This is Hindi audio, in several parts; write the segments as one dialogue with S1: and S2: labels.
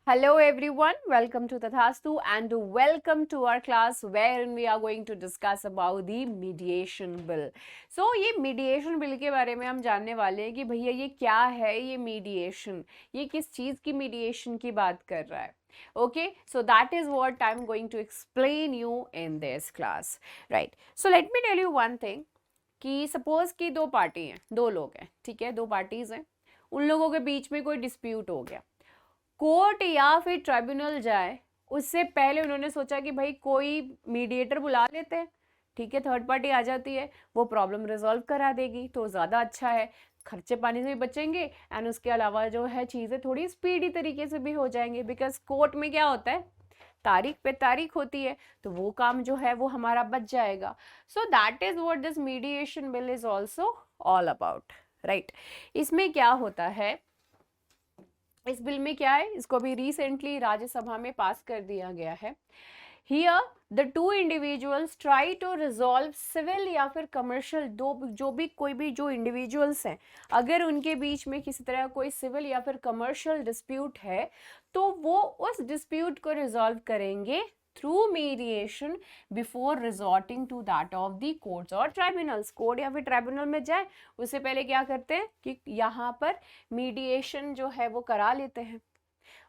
S1: Hello everyone, welcome to Tathastu and welcome to our class wherein we are going to discuss about the mediation bill. So ये mediation bill के बारे में हम जानने वाले हैं कि भैया ये क्या है ये mediation, ये किस चीज़ की mediation की बात कर रहा है. Okay, so that is what I'm going to explain you in this class. Right, so let me tell you one thing कि suppose कि दो पार्टी हैं, दो लोग हैं, ठीक है, दो पार्टीज हैं, उन लोगों के बीच में कोई डिस्प्यूट हो गया, कोर्ट या फिर ट्राइब्यूनल जाए उससे पहले उन्होंने सोचा कि भाई कोई मीडिएटर बुला लेते हैं, ठीक है, थर्ड पार्टी आ जाती है, वो प्रॉब्लम रिजॉल्व करा देगी तो ज़्यादा अच्छा है, खर्चे पानी से भी बचेंगे एंड उसके अलावा जो है चीज़ें थोड़ी स्पीडी तरीके से भी हो जाएंगे, बिकॉज कोर्ट में क्या होता है, तारीख पे तारीख होती है, तो वो काम जो है वो हमारा बच जाएगा. So that is what this mediation bill is also all about. Right, इसमें क्या होता है, इस बिल में क्या है, इसको भी रिसेंटली राज्यसभा में पास कर दिया गया है. Here the two individuals try to resolve civil या फिर कमर्शियल, जो भी कोई भी जो इंडिविजुअल्स हैं, अगर उनके बीच में किसी तरह कोई सिविल या फिर कमर्शियल डिस्प्यूट है तो वो उस डिस्प्यूट को रिजॉल्व करेंगे through mediation before resorting to that of the courts or tribunals. Court या फिर ट्राइब्यूनल में जाए उससे पहले क्या करते हैं कि यहाँ पर मीडिएशन जो है वो करा लेते हैं.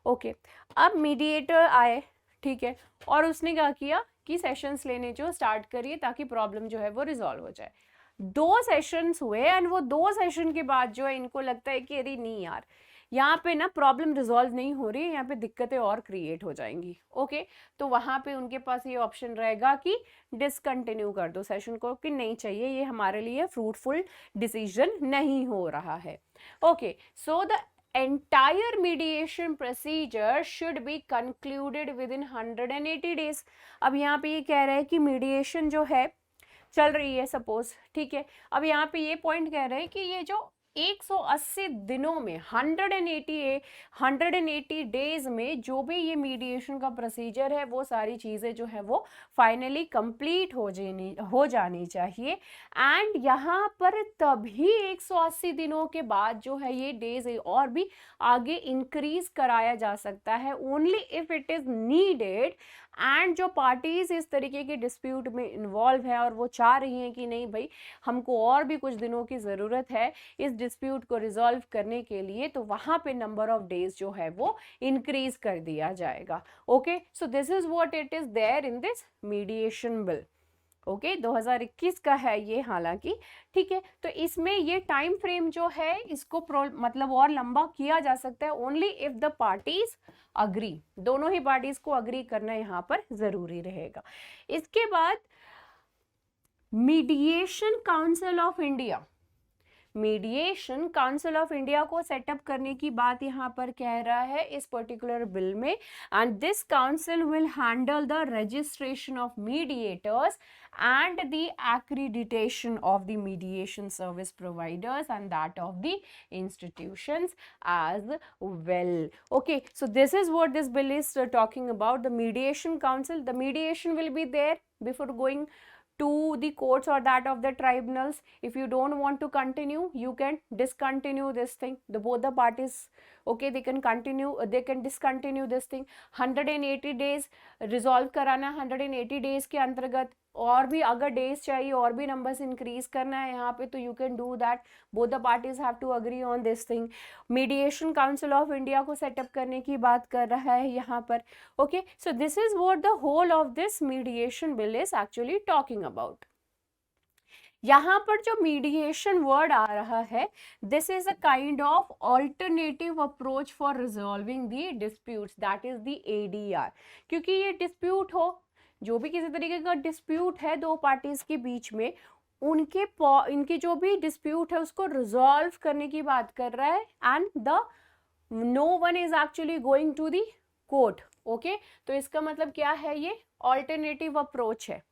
S1: ओके, अब मीडिएटर आए, ठीक है, और उसने क्या किया कि सेशंस लेने जो स्टार्ट करिए ताकि प्रॉब्लम जो है वो रिजॉल्व हो जाए. दो सेशंस हुए एंड वो दो सेशन के बाद जो है इनको लगता है कि अरे नहीं यार, यहाँ पे ना प्रॉब्लम रिजॉल्व नहीं हो रही है, यहाँ पे दिक्कतें और क्रिएट हो जाएंगी. ओके, तो वहाँ पे उनके पास ये ऑप्शन रहेगा कि डिसकंटिन्यू कर दो सेशन को, कि नहीं चाहिए, ये हमारे लिए फ्रूटफुल डिसीजन नहीं हो रहा है. Okay, so the entire mediation procedure should be concluded within 180 days. अब यहाँ पे ये कह रहा है कि मीडिएशन जो है चल रही है सपोज, ठीक है, अब यहाँ पे ये पॉइंट कह रहे हैं कि ये जो 180 दिनों में 180 डेज में जो भी ये मीडिएशन का प्रोसीजर है वो सारी चीज़ें जो है वो फाइनली कंप्लीट हो जानी चाहिए. एंड यहाँ पर तभी 180 दिनों के बाद जो है ये डेज और भी आगे इंक्रीज कराया जा सकता है, only if it is needed. And जो पार्टीज इस तरीके के डिस्प्यूट में इन्वॉल्व है और वो चाह रही हैं कि नहीं भाई हमको और भी कुछ दिनों की ज़रूरत है इस डिस्प्यूट को रिजॉल्व करने के लिए, तो वहाँ पे नंबर ऑफ डेज जो है वो इंक्रीज कर दिया जाएगा. Okay, so this is what it is there in this mediation bill. Okay, 2021 का है ये हालांकि, ठीक है, तो इसमें ये टाइम फ्रेम जो है इसको मतलब और लंबा किया जा सकता है only if the parties agree. दोनों ही पार्टीज को अग्री करना यहाँ पर जरूरी रहेगा. इसके बाद mediation council of India, mediation council of India को सेटअप करने की बात यहाँ पर कह रहा है इस पर्टिकुलर बिल में. And this council will handle the registration of mediators and the accreditation of the mediation service providers and that of the institutions as well. Okay, so this is what this bill is talking about, the mediation council. The mediation will be there before going to the courts or that of the tribunals. If you don't want to continue, you can discontinue this thing. Both the parties, okay, they can continue, they can discontinue this thing. 180 days resolve कराना, 180 days के अंतर्गत और भी अगर डेज चाहिए और भी नंबर्स इंक्रीज करना है यहाँ पे तो you can do that. Both the parties have to agree on this thing. Mediation council of India को सेटअप करने की बात कर रहा है यहाँ पर. Okay, so this is what the whole of this mediation bill is actually talking about. यहाँ पर जो मीडिएशन वर्ड आ रहा है, this is a kind of alternative approach for resolving the disputes, that is the ADR. क्योंकि ये डिस्प्यूट हो, जो भी किसी तरीके का डिस्प्यूट है दो पार्टीज के बीच में, इनके जो भी डिस्प्यूट है उसको रिजॉल्व करने की बात कर रहा है. And the no one is actually going to the court. Okay, तो इसका मतलब क्या है, ये ऑल्टरनेटिव अप्रोच है.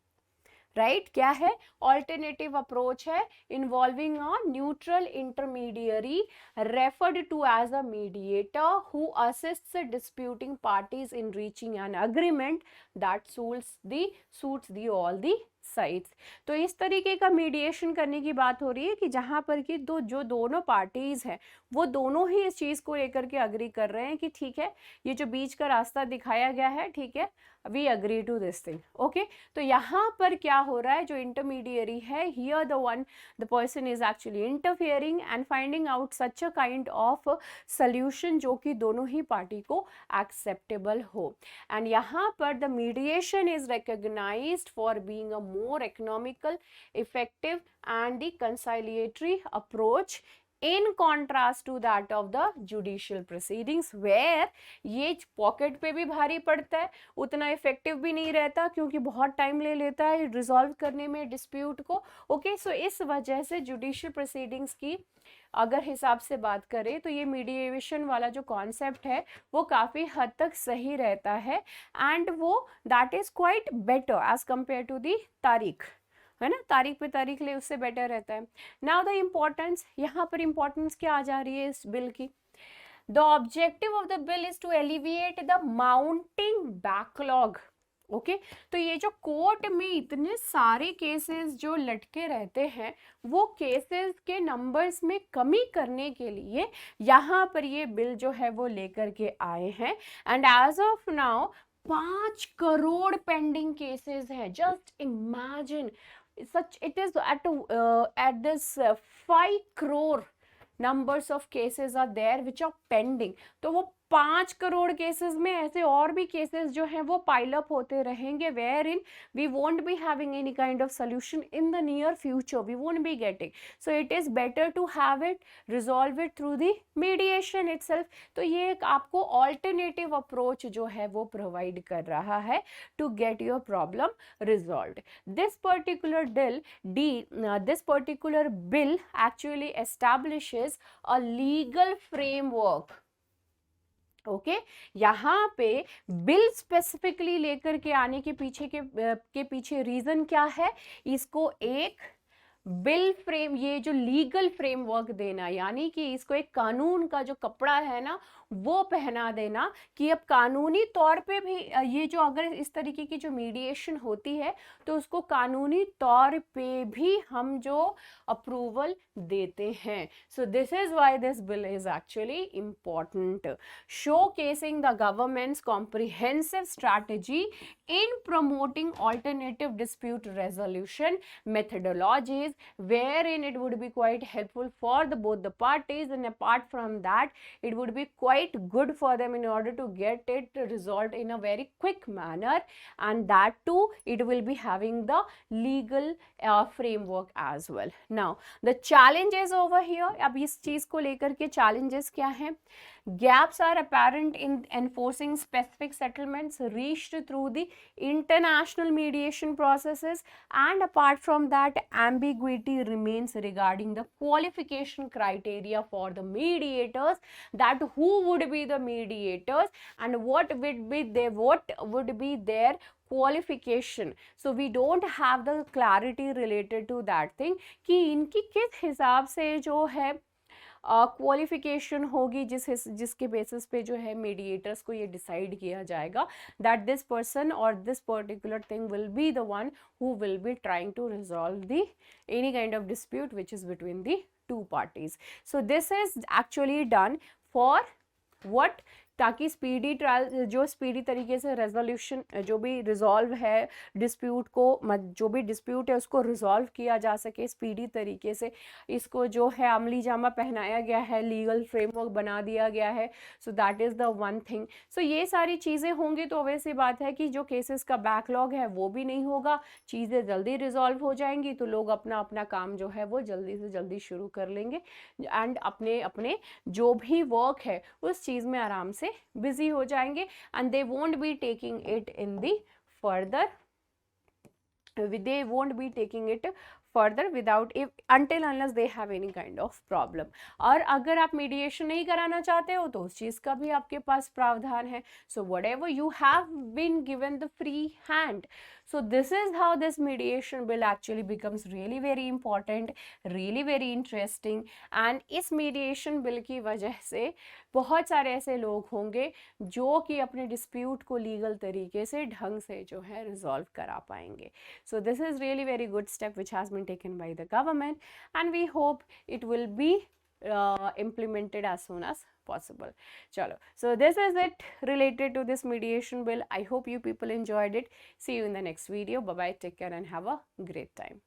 S1: राइट, क्या है, ऑल्टरनेटिव अप्रोच है involving a neutral intermediary referred to as a mediator who assists disputing parties in reaching an agreement that suits the all the sides. तो इस तरीके का मीडिएशन करने की बात हो रही है कि जहाँ पर कि दोनों पार्टीज हैं वो दोनों ही इस चीज़ को लेकर के अग्री कर रहे हैं कि ठीक है, ये जो बीच का रास्ता दिखाया गया है, ठीक है, we agree to this thing, okay. तो यहाँ पर क्या हो रहा है, जो इंटरमीडिएरी है, here the person is actually interfering and finding out such a kind of solution जो कि दोनों ही पार्टी को एक्सेप्टेबल हो। एंड यहाँ पर the mediation is recognised for being a more economical, effective and the conciliatory approach in contrast to that of the judicial proceedings, where ये पॉकेट पे भी भारी पड़ता है, उतना इफेक्टिव भी नहीं रहता क्योंकि बहुत टाइम ले लेता है रिजॉल्व करने में डिस्प्यूट को, ओके। सो इस वजह से जुडिशियल प्रोसीडिंग्स की अगर हिसाब से बात करें तो ये मीडिएशन वाला जो कॉन्सेप्ट है वो काफ़ी हद तक सही रहता है, एंड वो that is quite better as compare to the तारीख, है ना, तारीख पे तारीख ले उससे बेटर रहता है। नाउ द इम्पोर्टेंस, यहाँ पर इम्पोर्टेंस क्या आ जा रही है इस बिल की। The objective of the bill is to alleviate the mounting backlog, okay. तो ये जो कोर्ट में इतने सारे केसेस जो लटके रहते हैं वो केसेस के नंबर्स में कमी करने के लिए यहाँ पर ये बिल जो है वो लेकर के आए हैं। And as of now 5 crore pending cases हैं। Just imagine such it is at this 5 crore numbers of cases are there which are pending। तो वो 5 करोड़ केसेस में ऐसे और भी केसेस जो हैं वो पाइल अप होते रहेंगे, where in we won't be having any kind of solution in the near future, we won't be getting. So it is better to have it resolve it through the mediation itself. तो ये एक आपको ऑल्टरनेटिव अप्रोच जो है वो प्रोवाइड कर रहा है to get your problem resolved. This particular bill actually establishes a legal framework, okay. यहाँ पे बिल स्पेसिफिकली लेकर के आने के पीछे रीजन क्या है, इसको एक बिल फ्रेम, ये जो लीगल फ्रेमवर्क देना, यानी कि इसको एक कानून का जो कपड़ा है ना वो पहना देना कि अब कानूनी तौर पे भी ये जो अगर इस तरीके की जो मीडिएशन होती है तो उसको कानूनी तौर पे भी हम जो अप्रूवल देते हैं। सो this is why this bill is actually important, showcasing the government's comprehensive strategy in promoting alternative dispute resolution methodologies, wherein it would be quite helpful for both the parties, and apart from that it would be quite good for them in order to get it resolved in a very quick manner, and that too it will be having the legal framework as well. Now the challenges over here, अब इस चीज को लेकर के challenges क्या हैं? Gaps are apparent in enforcing specific settlements reached through the international mediation processes, and apart from that ambiguity remains regarding the qualification criteria for the mediators, that who would be the mediators and what would be their qualification. So we don't have the clarity related to that thing कि इनकी किस हिसाब से जो है क्वालिफिकेशन होगी जिसके बेसिस पे जो है मीडिएटर्स को ये डिसाइड किया जाएगा दैट दिस पर्सन और this particular thing will be the one who will be trying to resolve the any kind of dispute which is between the two parties. So this is actually done for what, ताकि स्पीडी ट्रायल, जो स्पीडी तरीके से रेजोल्यूशन, जो भी रिजॉल्व है डिस्प्यूट को, जो भी डिस्प्यूट है उसको रिजॉल्व किया जा सके स्पीडी तरीके से। इसको जो है अमली जामा पहनाया गया है, लीगल फ्रेमवर्क बना दिया गया है। So that is the one thing. So ये सारी चीज़ें होंगी तो वैसी बात है कि जो केसेस का बैकलॉग है वो भी नहीं होगा, चीज़ें जल्दी रिजॉल्व हो जाएंगी, तो लोग अपना अपना काम जो है वो जल्दी से जल्दी शुरू कर लेंगे एंड अपने अपने जो भी वर्क है उस चीज़ में आराम से बिजी हो जाएंगे, and they won't be taking it in the further, they won't be taking it further without if until unless they have any kind of problem. और अगर आप मीडिएशन नहीं कराना चाहते हो तो उस चीज़ का भी आपके पास प्रावधान है. So whatever you have been given the free hand. So this is how this mediation bill actually becomes really very important, really very interesting. And इस mediation bill की वजह से बहुत सारे ऐसे लोग होंगे जो कि अपने डिस्प्यूट को लीगल तरीके से ढंग से जो है रिजॉल्व करा पाएंगे. So this is really very good step which has been taken by the government, and we hope it will be implemented as soon as possible. Chalo, so this is it related to this mediation bill. I hope you people enjoyed it. See you in the next video. Bye bye, take care and have a great time.